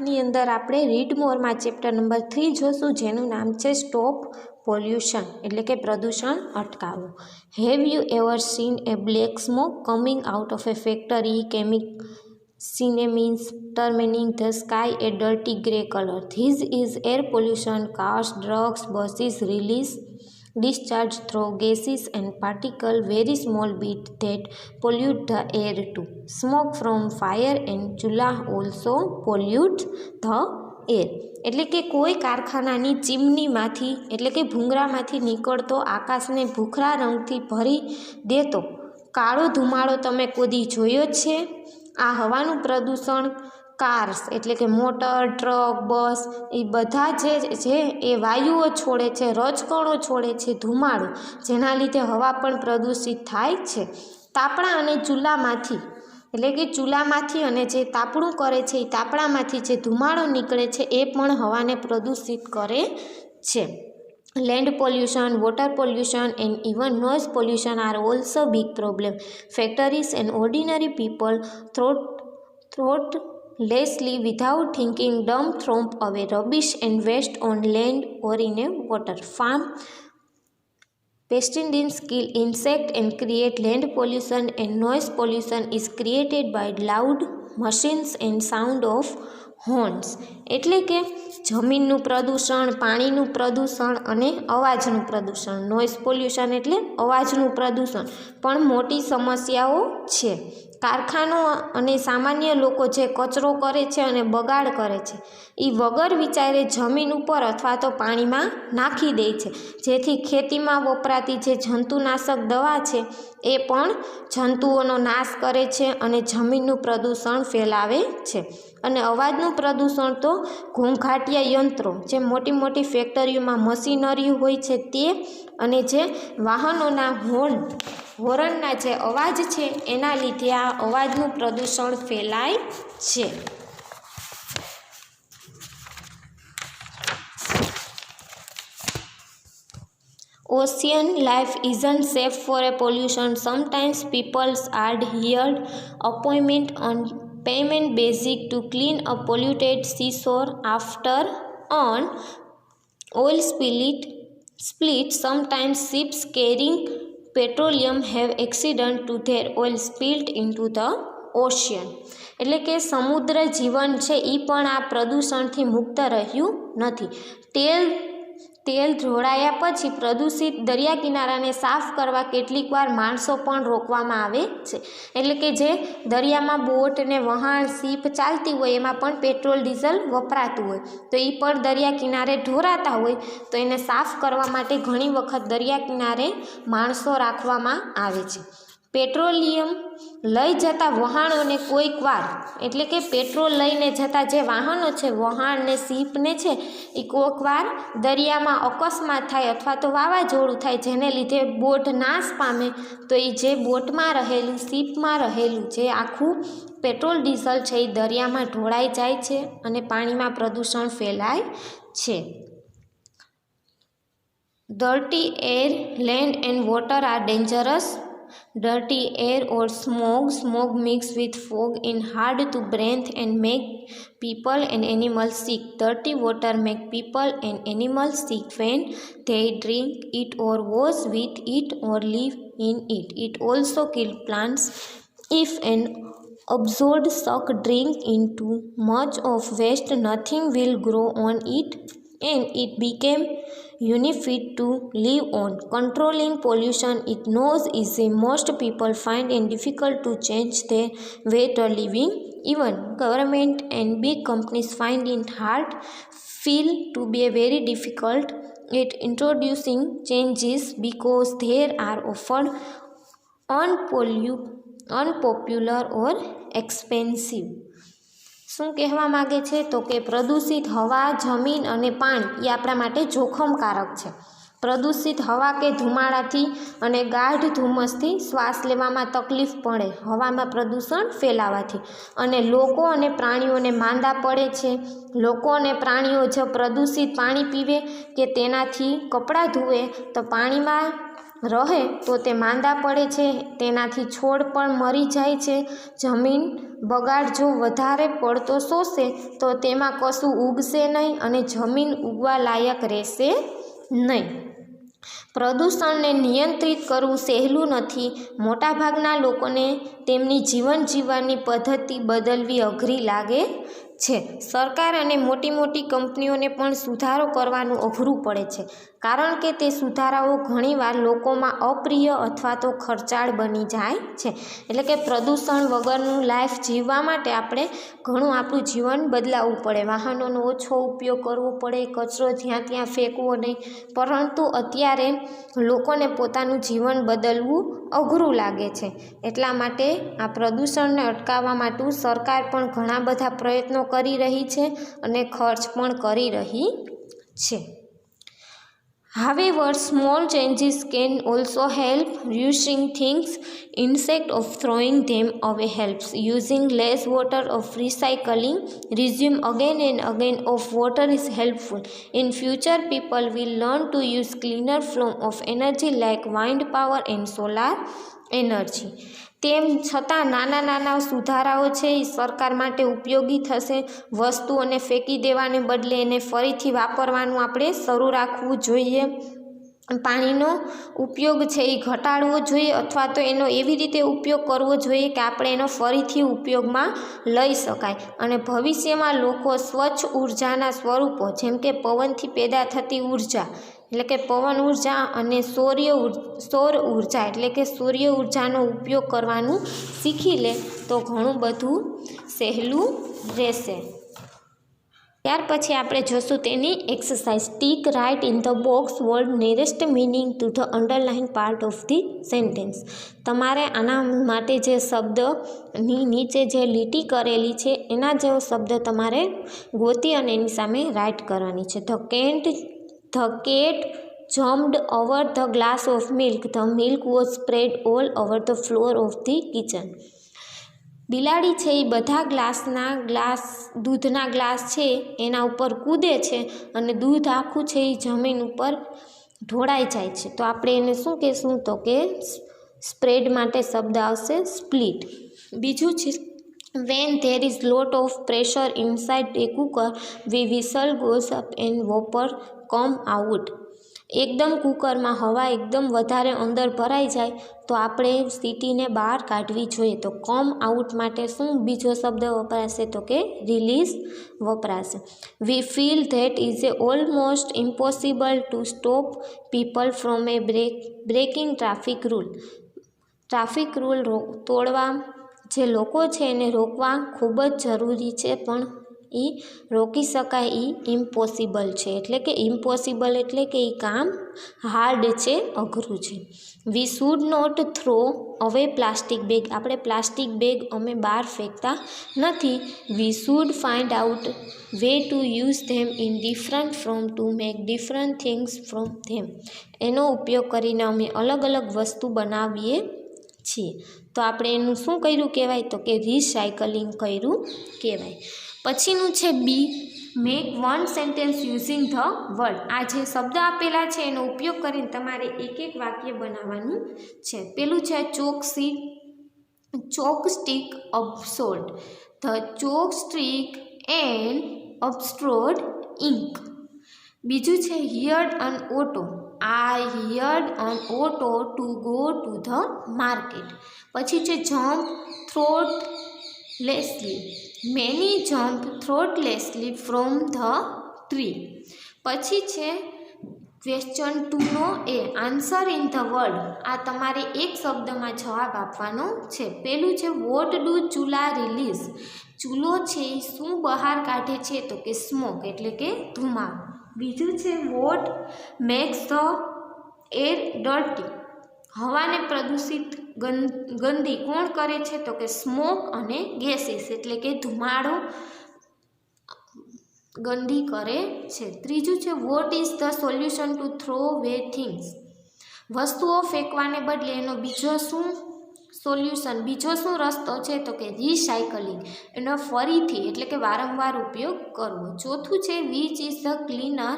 8ની અંદર આપણે read મોરમાં chapter number 3 જોશું, જેનું નામ છે સ્ટોપ પોલ્યુશન એટલે કે પ્રદૂષણ અટકાવવું. Have you ever scene A black smoke coming out of A factory Cine means turning the sky a dirty grey color. This is air pollution. Cars, drugs, buses release discharge through gases and particles very small bit that pollute the air too. Smoke from fire and chula also pollute the air. એટલે કે કોઈ કારખાનાની ચીમનીમાંથી એટલે કે ભૂંગળામાંથી નીકળતો આકાશને ભૂખરા રંગથી ભરી દેતો કાળો ધુમાડો તમે કદી જોયો છે? આ હવાનું પ્રદૂષણ કાર્સ એટલે કે મોટર, ટ્રક, બસ એ બધા જે એ વાયુઓ છોડે છે, રજકણો છોડે છે, ધુમાડો, જેના લીધે હવા પણ પ્રદૂષિત થાય છે. તાપણા અને ચૂલામાંથી એટલે કે ચૂલામાંથી અને જે તાપણું કરે છે એ તાપણામાંથી જે ધુમાડો નીકળે છે એ પણ હવાને પ્રદૂષિત કરે છે. Land pollution, water pollution and even noise pollution are also big problem. Factories and ordinary people thoughtlessly without thinking dump away rubbish and waste on land or in a water. Farm pesticides kill insects and create land pollution, and noise pollution is created by loud machines and sound of horns. એટલે કે જમીનનું પ્રદૂષણ, પાણીનું પ્રદૂષણ અને અવાજનું પ્રદૂષણ. Noise pollution એટલે અવાજનું પ્રદૂષણ પણ મોટી સમસ્યાઓ છે. કારખાનો અને સામાન્ય લોકો જે કચરો કરે છે અને બગાડ કરે છે એ વગર વિચારે જમીન ઉપર અથવા તો પાણીમાં નાખી દે છે, જેથી ખેતીમાં વપરાતી જે જંતુનાશક દવા છે એ પણ જંતુઓનો નાશ કરે છે અને જમીનનું પ્રદૂષણ ફેલાવે છે. અને અવાજનું પ્રદૂષણ તો ઘોંઘાટિયા યંત્રો, જે મોટી મોટી ફેક્ટરીઓમાં મશીનરી હોય છે તે, અને જે વાહનોના હોર્નના જે અવાજ છે એના લીધે આ અવાજનું પ્રદૂષણ ફેલાય છે. Ocean life isn't safe for a pollution. Sometimes people are hired appointment on payment basic to clean a polluted seashore after an oil split. Sometimes ships carrying petroleum have accident to their oil spilled into the ocean. એટલે કે સમુદ્ર જીવન છે એ પણ આ પ્રદૂષણથી મુક્ત રહ્યું નથી. તેલ ઢોળાયા પછી પ્રદૂષિત દરિયા કિનારાને સાફ કરવા કેટલીક વાર માણસો પણ રોકવામાં આવે છે. એટલે કે જે દરિયામાં બોટ ને વહાણ, શીપ ચાલતી હોય એમાં પણ પેટ્રોલ ડીઝલ વપરાતું હોય તો એ પણ દરિયા કિનારે ઢોરાતા હોય તો એને સાફ કરવા માટે ઘણી વખત દરિયા કિનારે માણસો રાખવામાં આવે છે. પેટ્રોલિયમ લઈ જતા વહાણોને કોઈક વાર એટલે કે પેટ્રોલ લઈને જતા જે વાહનો છે, વહાણ ને શીપને છે, એ કોઈક વાર દરિયામાં અકસ્માત થાય અથવા તો વાવાઝોડું થાય જેને લીધે બોટ નાશ પામે તો એ જે બોટમાં રહેલું, શીપમાં રહેલું જે આખું પેટ્રોલ ડીઝલ છે એ દરિયામાં ઢોળાઈ જાય છે અને પાણીમાં પ્રદૂષણ ફેલાય છે. Dirty air, land and water are dangerous. Dirty air or smoke mixed with fog is hard to breathe and make people and animals sick. Dirty water make people and animals sick when they drink it or wash with it or live in it. It also kills plants. If an absurd suck drink into much of waste, nothing will grow on it and it became unfit to live on. Controlling pollution it knows easy. Most people find it difficult to change their way of living. Even government and big companies find it hard, feel to be very difficult at introducing changes because they are often unpopular or expensive. શું કહેવા માગે છે તો કે પ્રદૂષિત હવા, જમીન અને પાણી એ આપણા માટે જોખમકારક છે. પ્રદૂષિત હવા કે ધુમાડાથી અને ગાઢ ધુમ્મસથી શ્વાસ લેવામાં તકલીફ પડે, હવામાં પ્રદૂષણ ફેલાવાથી, અને લોકો અને પ્રાણીઓને માંદા પડે છે. લોકો અને પ્રાણીઓ જો પ્રદૂષિત પાણી પીવે કે તેનાથી કપડાં ધોવે તો પાણીમાં રહે તો તે માંદા પડે છે, તેનાથી છોડ પણ મરી જાય છે. જમીન બગાડ જો વધારે પડતો શોષે તો તેમાં કશું ઉગશે નહીં અને જમીન ઉગવા લાયક રહેશે નહીં. પ્રદૂષણને નિયંત્રિત કરવું સહેલું નથી. મોટાભાગના લોકોને તેમની જીવન જીવવાની પદ્ધતિ બદલવી અઘરી લાગે છે. સરકાર અને મોટી મોટી કંપનીઓને પણ સુધારો કરવાનું અઘરું પડે છે, કારણ કે તે સુધારાઓ ઘણીવાર લોકોમાં અપ્રિય અથવા તો ખર્ચાળ બની જાય છે. એટલે કે પ્રદૂષણ વગરનું લાઈફ જીવવા માટે આપણે ઘણું આપણું જીવન બદલાવવું પડે, વાહનોનો ઓછો ઉપયોગ કરવો પડે, કચરો જ્યાં ત્યાં ફેંકવો નહીં. પરંતુ અત્યારે લોકોને પોતાનું જીવન બદલવું અઘરું લાગે છે. એટલા માટે આ પ્રદૂષણને અટકાવવા માટે સરકાર પણ ઘણા બધા પ્રયત્નો કરી રહી છે અને ખર્ચ પણ કરી રહી છે. However, small changes can also help. Reducing things instead of throwing them away helps. Using less water of recycling, resume again and again of water is helpful. In future, people will learn to use cleaner form of energy like wind power and solar energy. તેમ છતાં નાના નાના સુધારાઓ છે એ સરકાર માટે ઉપયોગી થશે. વસ્તુઓને ફેંકી દેવાને બદલે એને ફરીથી વાપરવાનું આપણે શરૂ રાખવું જોઈએ. પાણીનો ઉપયોગ છે એ ઘટાડવો જોઈએ અથવા તો એનો એવી રીતે ઉપયોગ કરવો જોઈએ કે આપણે એનો ફરીથી ઉપયોગમાં લઈ શકાય. અને ભવિષ્યમાં લોકો સ્વચ્છ ઉર્જાના સ્વરૂપો જેમ કે પવનથી પેદા થતી ઉર્જા એટલે કે પવન ઉર્જા અને સૌર ઉર્જા એટલે કે સૂર્ય ઉર્જાનો ઉપયોગ કરવાનું શીખી લે તો ઘણું બધું સહેલું રહેશે. ત્યાર પછી આપણે જોશું તેની exercise. Tick right in the box word nearest meaning to the underline part of the sentence. તમારે આના માટે જે શબ્દની નીચે જે લીટી કરેલી છે એના જેવો શબ્દ તમારે ગોતી અને એની સામે રાઇટ કરવાની છે. The cat jumped over the glass of milk. The milk was spread all over the floor of the kitchen. બિલાડી છે એ બધા દૂધના ગ્લાસ છે એના ઉપર કૂદે છે અને દૂધ આખું છે એ જમીન ઉપર ઢોળાઈ જાય છે. તો આપણે એને શું કહેશું તો કે સ્પ્રેડ માટે શબ્દ આવશે સ્પ્લિટ. બીજું છે when there is lot of pressure inside a cooker, the whistle goes up and vapor come out. એકદમ કુકરમાં હવા એકદમ વધારે અંદર ભરાઈ જાય તો આપણે સીટીને બહાર કાઢવી જોઈએ. તો કમ આઉટ માટે શું બીજો શબ્દ વપરાશે તો કે રિલીઝ વપરાશે. We feel that is almost impossible to stop people from breaking traffic rule. Traffic rule તોડવા જે લોકો છે એને રોકવા ખૂબ જ જરૂરી છે પણ એ રોકી શકાય એ ઇમ્પોસિબલ છે. એટલે કે ઇમ્પોસિબલ એટલે કે એ કામ હાર્ડ છે, અઘરું છે. વી શુડ નોટ થ્રો અવે પ્લાસ્ટિક બેગ. આપણે પ્લાસ્ટિક બેગ અમે બહાર ફેંકતા નથી. We should find out way to use them in different from to make different things from them. એનો ઉપયોગ કરીને અમે અલગ અલગ વસ્તુ બનાવીએ છીએ. તો આપણે એનું શું કર્યું કહેવાય તો કે રિસાયકલિંગ કર્યું કહેવાય. પછીનું છે B. Make one sentence using the word. આ જે શબ્દ આપેલા છે એનો ઉપયોગ કરીને તમારે એક એક વાક્ય બનાવવાનું છે. પેલું છે chalk stick absorbed. The chalk stick and absorbed ink. બીજું છે heard an auto. I heard an auto to go to the market. પછી છે jump thoughtlessly. Many jump thoughtlessly from the tree. પછી છે ક્વેશ્ચન 2નો એ આન્સર ઇન ધ વર્ડ. આ તમારે એક શબ્દમાં જવાબ આપવાનો છે. પેલું છે વોટ ડુ ચૂલા રિલીઝ. ચૂલો છે એ શું બહાર કાઢે છે તો કે સ્મોક એટલે કે ધુમાડો. બીજું છે what makes the air dirty. હવાને પ્રદૂષિત ગંદી કોણ કરે છે તો કે સ્મોક અને ગેસીસ એટલે કે ધુમાડો ગંદી કરે છે. ત્રીજું છે what is the solution two throw way things. વસ્તુઓ ફેંકવાને બદલે એનો બીજો શું સોલ્યુશન બીજો શું રસ્તો છે તો કે રિસાયકલિંગ, એનો ફરીથી એટલે કે વારંવાર ઉપયોગ કરવો. ચોથું છે which is the cleaner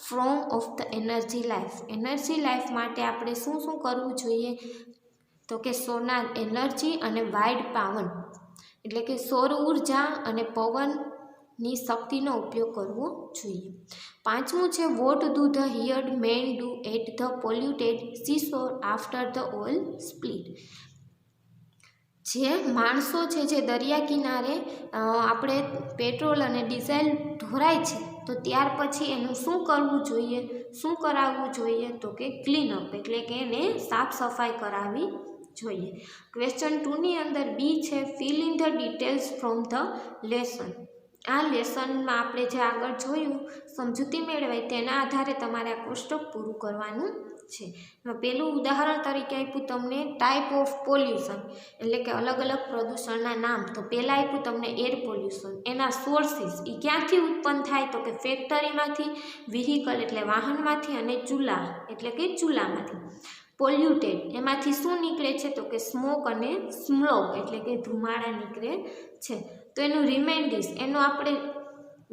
from of the energy life. Energy life માટે આપણે શું શું કરવું જોઈએ તો કે સોલાર એનર્જી અને વાઇડ પાવર એટલે કે સૌર ઉર્જા અને પવનની શક્તિનો ઉપયોગ કરવો જોઈએ. પાંચમું છે what do the heard men do at the polluted seashore after the oil split. જે માણસો છે જે દરિયા કિનારે આપણે પેટ્રોલ અને ડીઝલ ઢોરાય છે તો ત્યાર પછી એનું શું કરવું જોઈએ, શું કરાવવું જોઈએ તો કે ક્લીનઅપ એટલે કે એને સાફ સફાઈ કરાવવી જોઈએ. ક્વેશ્ચન 2ની અંદર બી છે fill in the details from the lesson. આ લેસનમાં આપણે જે આગળ જોયું સમજૂતી મેળવાય તેના આધારે તમારે આ કોષ્ટક પૂરું કરવાનું છે. પહેલું ઉદાહરણ તરીકે આપ્યું તમને ટાઈપ ઓફ પોલ્યુશન એટલે કે અલગ અલગ પ્રદૂષણના નામ. તો પહેલાં આપ્યું તમને એર પોલ્યુશન, એના સોર્સિસ એ ક્યાંથી ઉત્પન્ન થાય તો કે ફેક્ટરીમાંથી, વ્હીકલ એટલે વાહનમાંથી અને ચૂલા એટલે કે ચૂલામાંથી. પોલ્યુટેડ એમાંથી શું નીકળે છે તો કે સ્મોક અને સ્મોક એટલે કે ધુમાડા નીકળે છે. તો એનું રિમેન્ડિસ એનો આપણે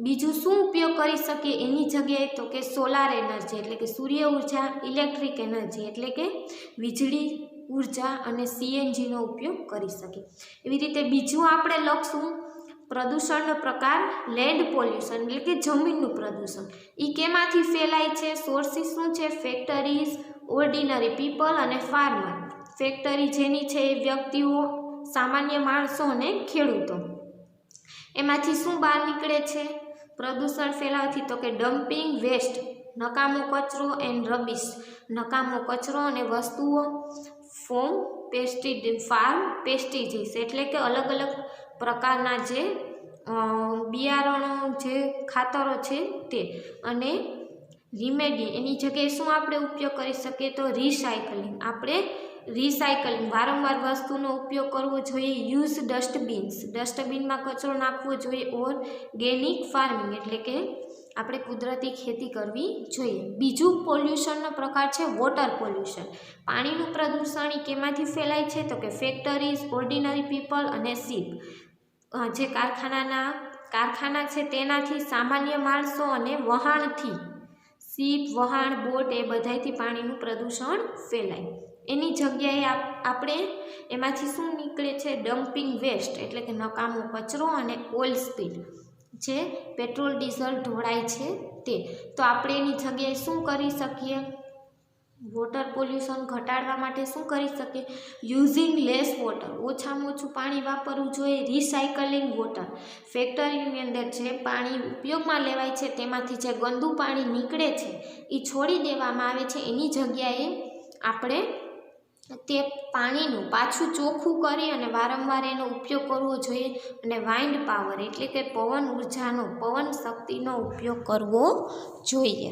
બીજું શું ઉપયોગ કરી શકીએ એની જગ્યાએ તો કે સોલાર એનર્જી એટલે કે સૂર્ય ઉર્જા, ઇલેક્ટ્રિક એનર્જી એટલે કે વીજળી ઉર્જા અને સીએનજીનો ઉપયોગ કરી શકીએ. એવી રીતે બીજું આપણે લખશું પ્રદૂષણનો પ્રકાર લેન્ડ પોલ્યુશન એટલે કે જમીનનું પ્રદૂષણ. એ કેમાંથી ફેલાય છે, સોર્સિસ શું છે ફેક્ટરીઝ, ઓર્ડિનરી પીપલ અને ફાર્મર. ફેક્ટરી જેની છે એ વ્યક્તિઓ, સામાન્ય માણસો અને ખેડૂતો. એમાંથી શું બહાર નીકળે છે પ્રદૂષણ ફેલાવથી તો કે ડમ્પિંગ વેસ્ટ નકામો કચરો એન્ડ રબિશ નકામો કચરો અને વસ્તુઓ, ફાર્મ પેસ્ટિસાઇડ્સ એટલે કે અલગ અલગ પ્રકારના જે બિયારણો જે ખાતરો છે તે. અને રિમેડી એની જગ્યાએ શું આપણે ઉપયોગ કરી શકીએ તો રિસાયકલિંગ. આપણે રિસાયકલિંગ વારંવાર વસ્તુનો ઉપયોગ કરવો જોઈએ. યુઝ ડસ્ટબિન્સ ડસ્ટબિનમાં કચરો નાખવો જોઈએ. ઓર્ગેનિક ફાર્મિંગ એટલે કે આપણે કુદરતી ખેતી કરવી જોઈએ. બીજું પોલ્યુશનનો પ્રકાર છે વોટર પોલ્યુશન. પાણીનું પ્રદૂષણ એ કેમાંથી ફેલાય છે તો કે ફેક્ટરીઝ, ઓર્ડિનરી પીપલ અને શિપ. જે કારખાના છે તેનાથી, સામાન્ય માણસો અને વહાણથી, શિપ, વહાણ, બોટ એ બધાથી પાણીનું પ્રદૂષણ ફેલાય. એની જગ્યાએ આપણે એમાંથી શું નીકળે છે ડમ્પિંગ વેસ્ટ એટલે કે નકામો કચરો અને ઓઇલ સ્પીલ જે પેટ્રોલ ડીઝલ ઢોળાય છે તે. તો આપણે એની જગ્યાએ શું કરી શકીએ વોટર પોલ્યુશન ઘટાડવા માટે શું કરી શકીએ યુઝિંગ લેસ વોટર ઓછામાં ઓછું પાણી વાપરવું જોઈએ. રિસાયકલિંગ વોટર ફેક્ટરીની અંદર જે પાણી ઉપયોગમાં લેવાય છે તેમાંથી જે ગંદુ પાણી નીકળે છે એ છોડી દેવામાં આવે છે. એની જગ્યાએ આપણે તે પાણીનું પાછું ચોખ્ખું કરી અને વારંવાર એનો ઉપયોગ કરવો જોઈએ. અને વાઇન્ડ પાવર એટલે કે પવન ઉર્જાનો, પવન શક્તિનો ઉપયોગ કરવો જોઈએ.